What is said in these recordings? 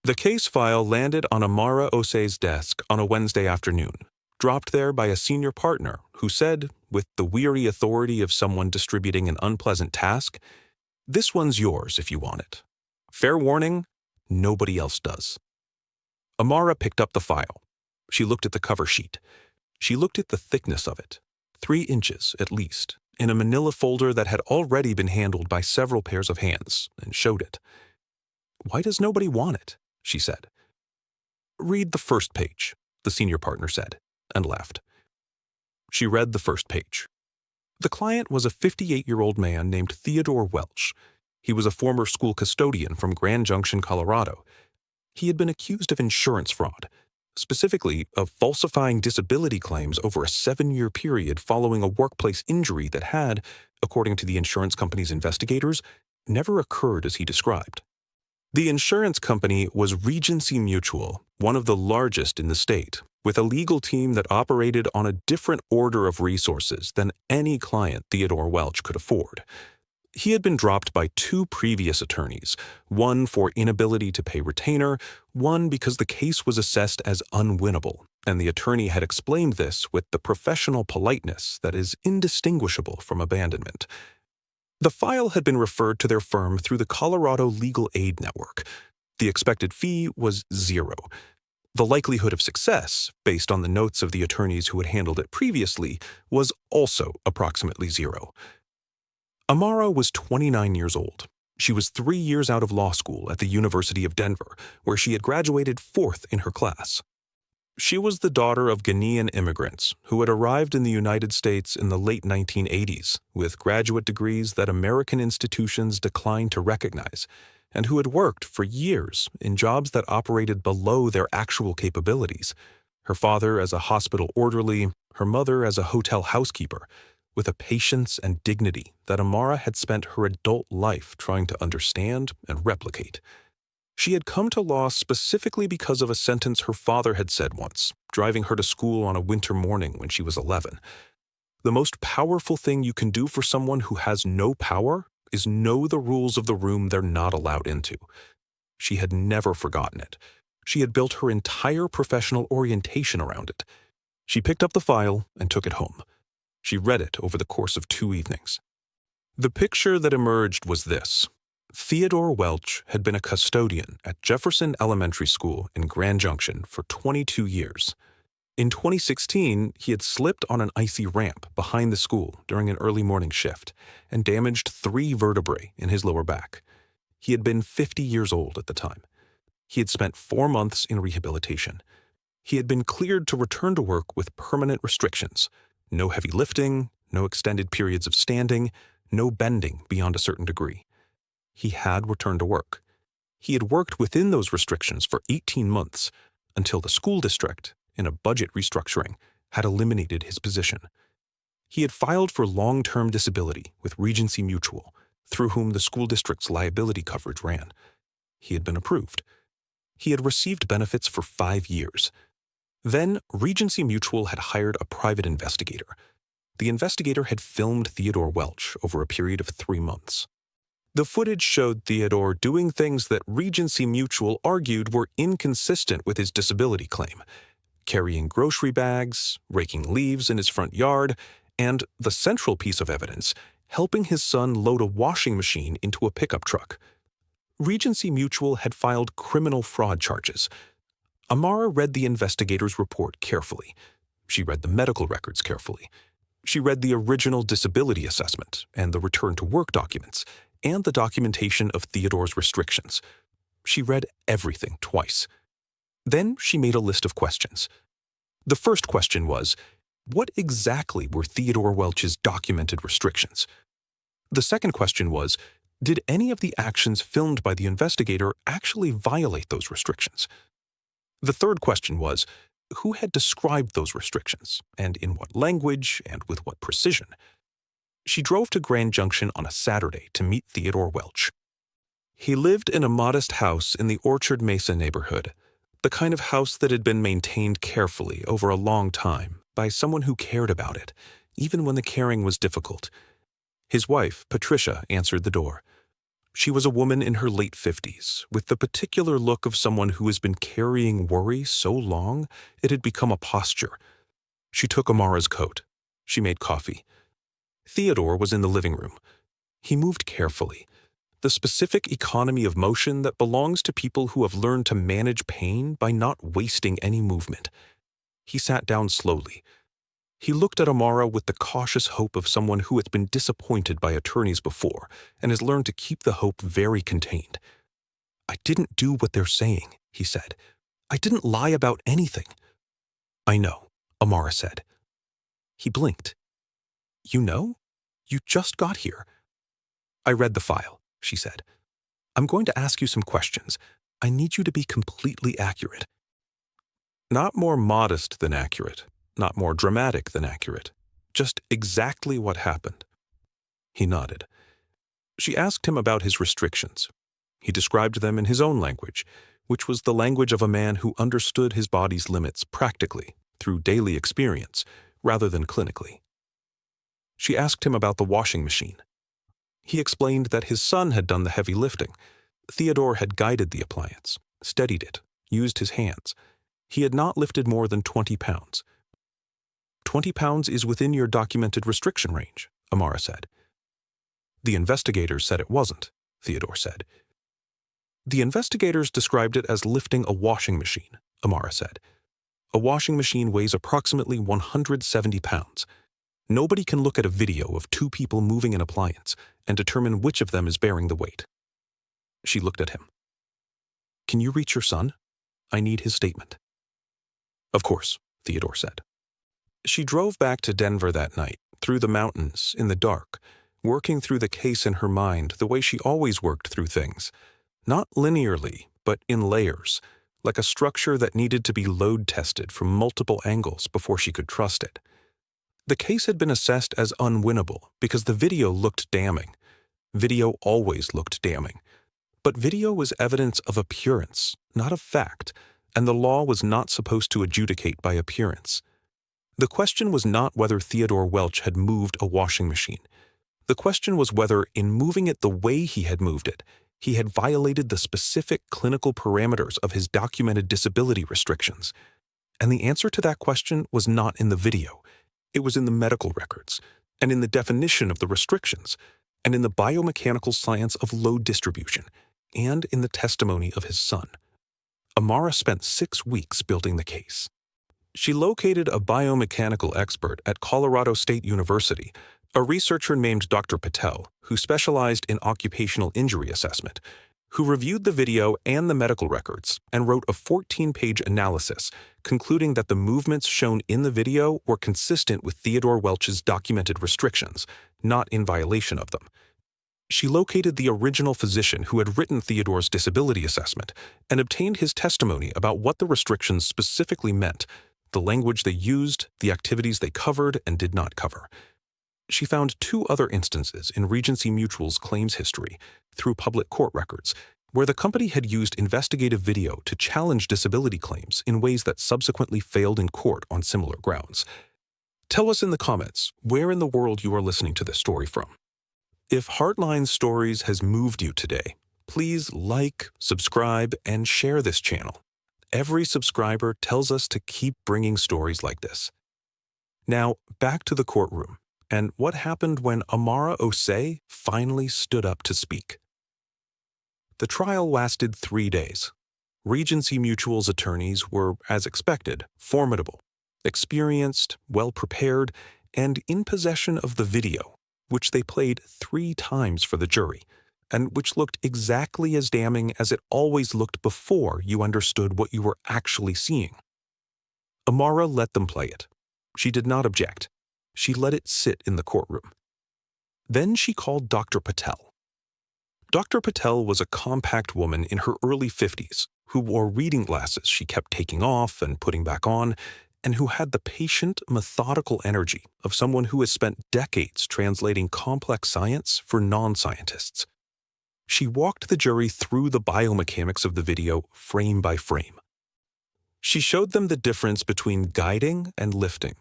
The case file landed on Amara Osei's desk on a Wednesday afternoon, dropped there by a senior partner who said, with the weary authority of someone distributing an unpleasant task, "This one's yours if you want it. Fair warning, nobody else does." Amara picked up the file. She looked at the cover sheet. She looked at the thickness of it, 3 inches at least, in a manila folder that had already been handled by several pairs of hands, and showed it. "Why does nobody want it?" she said. "Read the first page," the senior partner said, and left. She read the first page. The client was a 58-year-old man named Theodore Welch. He was a former school custodian from Grand Junction, Colorado. He had been accused of insurance fraud, specifically of falsifying disability claims over a 7-year period following a workplace injury that had, according to the insurance company's investigators, never occurred as he described. The insurance company was Regency Mutual, one of the largest in the state, with a legal team that operated on a different order of resources than any client Theodore Welch could afford. He had been dropped by 2 previous attorneys, one for inability to pay retainer, one because the case was assessed as unwinnable, and the attorney had explained this with the professional politeness that is indistinguishable from abandonment. The file had been referred to their firm through the Colorado Legal Aid Network. The expected fee was 0. The likelihood of success, based on the notes of the attorneys who had handled it previously, was also approximately 0. Amara was 29 years old. She was 3 years out of law school at the University of Denver, where she had graduated 4th in her class. She was the daughter of Ghanaian immigrants who had arrived in the United States in the late 1980s with graduate degrees that American institutions declined to recognize, and who had worked for years in jobs that operated below their actual capabilities. Her father as a hospital orderly, her mother as a hotel housekeeper, with a patience and dignity that Amara had spent her adult life trying to understand and replicate. She had come to law specifically because of a sentence her father had said once, driving her to school on a winter morning when she was 11. "The most powerful thing you can do for someone who has no power is know the rules of the room they're not allowed into." She had never forgotten it. She had built her entire professional orientation around it. She picked up the file and took it home. She read it over the course of 2 evenings. The picture that emerged was this. Theodore Welch had been a custodian at Jefferson Elementary School in Grand Junction for 22 years. In 2016, he had slipped on an icy ramp behind the school during an early morning shift and damaged 3 vertebrae in his lower back. He had been 50 years old at the time. He had spent 4 months in rehabilitation. He had been cleared to return to work with permanent restrictions: no heavy lifting, no extended periods of standing, no bending beyond a certain degree. He had returned to work. He had worked within those restrictions for 18 months until the school district, in a budget restructuring, had eliminated his position. He had filed for long-term disability with Regency Mutual, through whom the school district's liability coverage ran. He had been approved. He had received benefits for 5 years. Then, Regency Mutual had hired a private investigator. The investigator had filmed Theodore Welch over a period of 3 months. The footage showed Theodore doing things that Regency Mutual argued were inconsistent with his disability claim: carrying grocery bags, raking leaves in his front yard, and, the central piece of evidence, helping his son load a washing machine into a pickup truck. Regency Mutual had filed criminal fraud charges. Amara read the investigator's report carefully. She read the medical records carefully. She read the original disability assessment and the return to work documents, and the documentation of Theodore's restrictions. She read everything twice. Then she made a list of questions. The first question was, what exactly were Theodore Welch's documented restrictions? The second question was, did any of the actions filmed by the investigator actually violate those restrictions? The third question was, who had described those restrictions, and in what language and with what precision? She drove to Grand Junction on a Saturday to meet Theodore Welch. He lived in a modest house in the Orchard Mesa neighborhood, the kind of house that had been maintained carefully over a long time by someone who cared about it, even when the caring was difficult. His wife, Patricia, answered the door. She was a woman in her late 50s, with the particular look of someone who has been carrying worry so long it had become a posture. She took Amara's coat. She made coffee. Theodore was in the living room. He moved carefully, the specific economy of motion that belongs to people who have learned to manage pain by not wasting any movement. He sat down slowly. He looked at Amara with the cautious hope of someone who has been disappointed by attorneys before and has learned to keep the hope very contained. "I didn't do what they're saying," he said. "I didn't lie about anything." "I know," Amara said. He blinked. "You know? You just got here." "I read the file," she said. "I'm going to ask you some questions. I need you to be completely accurate." Not more modest than accurate, not more dramatic than accurate. Just exactly what happened. He nodded. She asked him about his restrictions. He described them in his own language, which was the language of a man who understood his body's limits practically, through daily experience, rather than clinically. She asked him about the washing machine. He explained that his son had done the heavy lifting. Theodore had guided the appliance, steadied it, used his hands. He had not lifted more than 20 pounds. 20 pounds is within your documented restriction range, Amara said. The investigators said it wasn't, Theodore said. The investigators described it as lifting a washing machine, Amara said. A washing machine weighs approximately 170 pounds. Nobody can look at a video of two people moving an appliance and determine which of them is bearing the weight. She looked at him. "Can you reach your son? I need his statement." "Of course," Theodore said. She drove back to Denver that night, through the mountains, in the dark, working through the case in her mind the way she always worked through things. Not linearly, but in layers, like a structure that needed to be load-tested from multiple angles before she could trust it. The case had been assessed as unwinnable because the video looked damning. Video always looked damning. But video was evidence of appearance, not of fact, and the law was not supposed to adjudicate by appearance. The question was not whether Theodore Welch had moved a washing machine. The question was whether, in moving it the way he had moved it, he had violated the specific clinical parameters of his documented disability restrictions. And the answer to that question was not in the video. It was in the medical records, and in the definition of the restrictions, and in the biomechanical science of load distribution, and in the testimony of his son. Amara spent 6 weeks building the case. She located a biomechanical expert at Colorado State University, a researcher named Dr. Patel, who specialized in occupational injury assessment, who reviewed the video and the medical records and wrote a 14-page analysis, concluding that the movements shown in the video were consistent with Theodore Welch's documented restrictions, not in violation of them. She located the original physician who had written Theodore's disability assessment and obtained his testimony about what the restrictions specifically meant, the language they used, the activities they covered and did not cover. She found 2 other instances in Regency Mutual's claims history, through public court records, where the company had used investigative video to challenge disability claims in ways that subsequently failed in court on similar grounds. Tell us in the comments where in the world you are listening to this story from. If HeartLine Stories has moved you today, please like, subscribe, and share this channel. Every subscriber tells us to keep bringing stories like this. Now, back to the courtroom, and what happened when Amara Osei finally stood up to speak. The trial lasted 3 days. Regency Mutual's attorneys were, as expected, formidable, experienced, well-prepared, and in possession of the video, which they played 3 times for the jury, and which looked exactly as damning as it always looked before you understood what you were actually seeing. Amara let them play it. She did not object. She let it sit in the courtroom. Then she called Dr. Patel. Dr. Patel was a compact woman in her early 50s who wore reading glasses she kept taking off and putting back on, and who had the patient, methodical energy of someone who has spent decades translating complex science for non-scientists. She walked the jury through the biomechanics of the video frame by frame. She showed them the difference between guiding and lifting.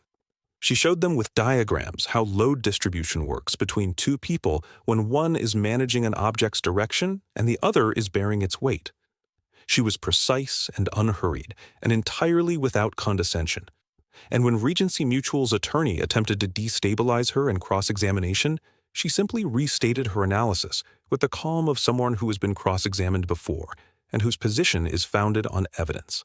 She showed them with diagrams how load distribution works between two people when one is managing an object's direction and the other is bearing its weight. She was precise and unhurried, and entirely without condescension. And when Regency Mutual's attorney attempted to destabilize her in cross-examination, she simply restated her analysis with the calm of someone who has been cross-examined before and whose position is founded on evidence.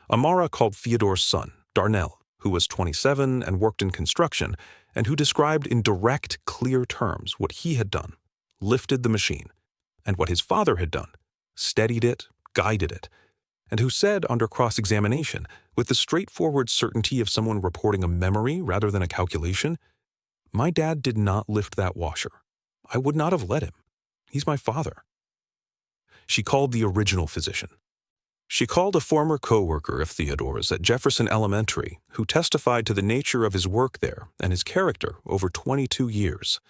Amara called Theodore's son, Darnell, who was 27 and worked in construction, and who described in direct, clear terms what he had done, lifted the machine, and what his father had done, steadied it, guided it, and who said under cross-examination, with the straightforward certainty of someone reporting a memory rather than a calculation, "My dad did not lift that washer. I would not have let him. He's my father." She called the original physician. She called a former co-worker of Theodore's at Jefferson Elementary who testified to the nature of his work there and his character over 22 years.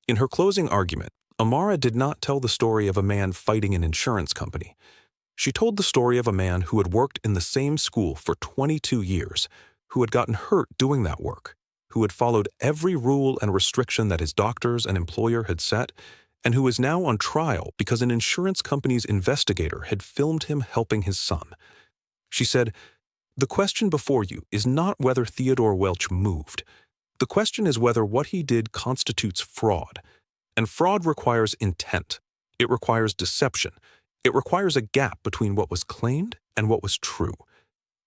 In her closing argument, Amara did not tell the story of a man fighting an insurance company. She told the story of a man who had worked in the same school for 22 years, who had gotten hurt doing that work, who had followed every rule and restriction that his doctors and employer had set, and who was now on trial because an insurance company's investigator had filmed him helping his son. She said, "The question before you is not whether Theodore Welch moved. The question is whether what he did constitutes fraud. And fraud requires intent. It requires deception. It requires a gap between what was claimed and what was true.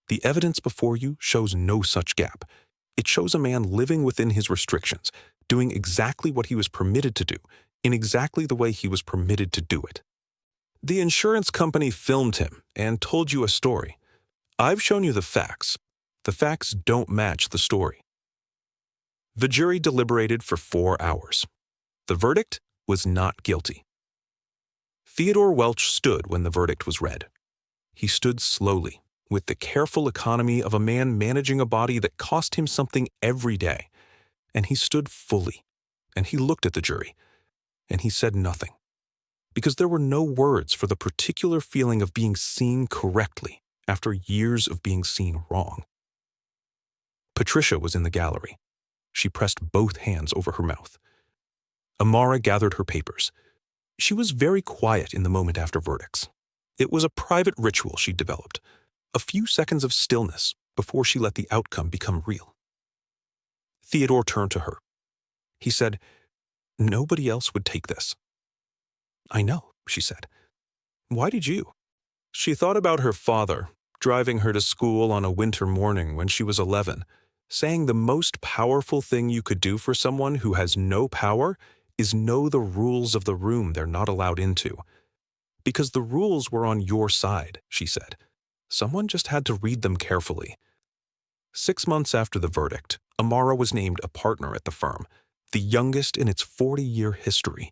The evidence before you shows no such gap. It shows a man living within his restrictions, doing exactly what he was permitted to do, in exactly the way he was permitted to do it. The insurance company filmed him and told you a story. I've shown you the facts. The facts don't match the story." The jury deliberated for 4 hours. The verdict was not guilty. Theodore Welch stood when the verdict was read. He stood slowly, with the careful economy of a man managing a body that cost him something every day. And he stood fully, and he looked at the jury, and he said nothing, because there were no words for the particular feeling of being seen correctly after years of being seen wrong. Patricia was in the gallery. She pressed both hands over her mouth. Amara gathered her papers. She was very quiet in the moment after verdicts. It was a private ritual she'd developed, a few seconds of stillness before she let the outcome become real. Theodore turned to her. He said, "Nobody else would take this." "I know," she said. "Why did you?" She thought about her father, driving her to school on a winter morning when she was 11, saying the most powerful thing you could do for someone who has no power is know the rules of the room they're not allowed into. Because the rules were on your side, she said. Someone just had to read them carefully. 6 months after the verdict, Amara was named a partner at the firm, the youngest in its 40-year history.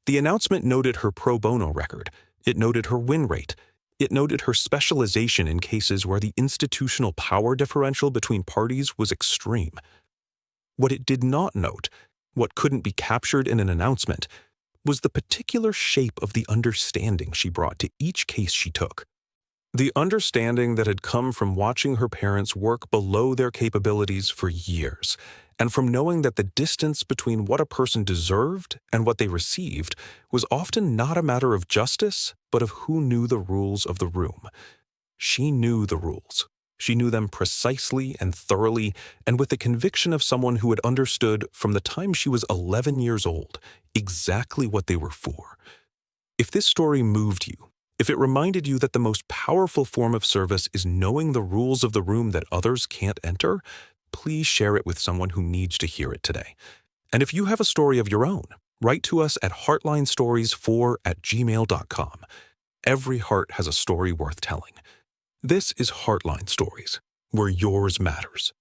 The announcement noted her pro bono record. It noted her win rate. It noted her specialization in cases where the institutional power differential between parties was extreme. What it did not note, what couldn't be captured in an announcement, was the particular shape of the understanding she brought to each case she took. The understanding that had come from watching her parents work below their capabilities for years, and from knowing that the distance between what a person deserved and what they received was often not a matter of justice, but of who knew the rules of the room. She knew the rules. She knew them precisely and thoroughly, and with the conviction of someone who had understood from the time she was 11 years old exactly what they were for. If this story moved you, if it reminded you that the most powerful form of service is knowing the rules of the room that others can't enter, please share it with someone who needs to hear it today. And if you have a story of your own, write to us at heartlinestories4@gmail.com. Every heart has a story worth telling. This is HeartLine Stories, where yours matters.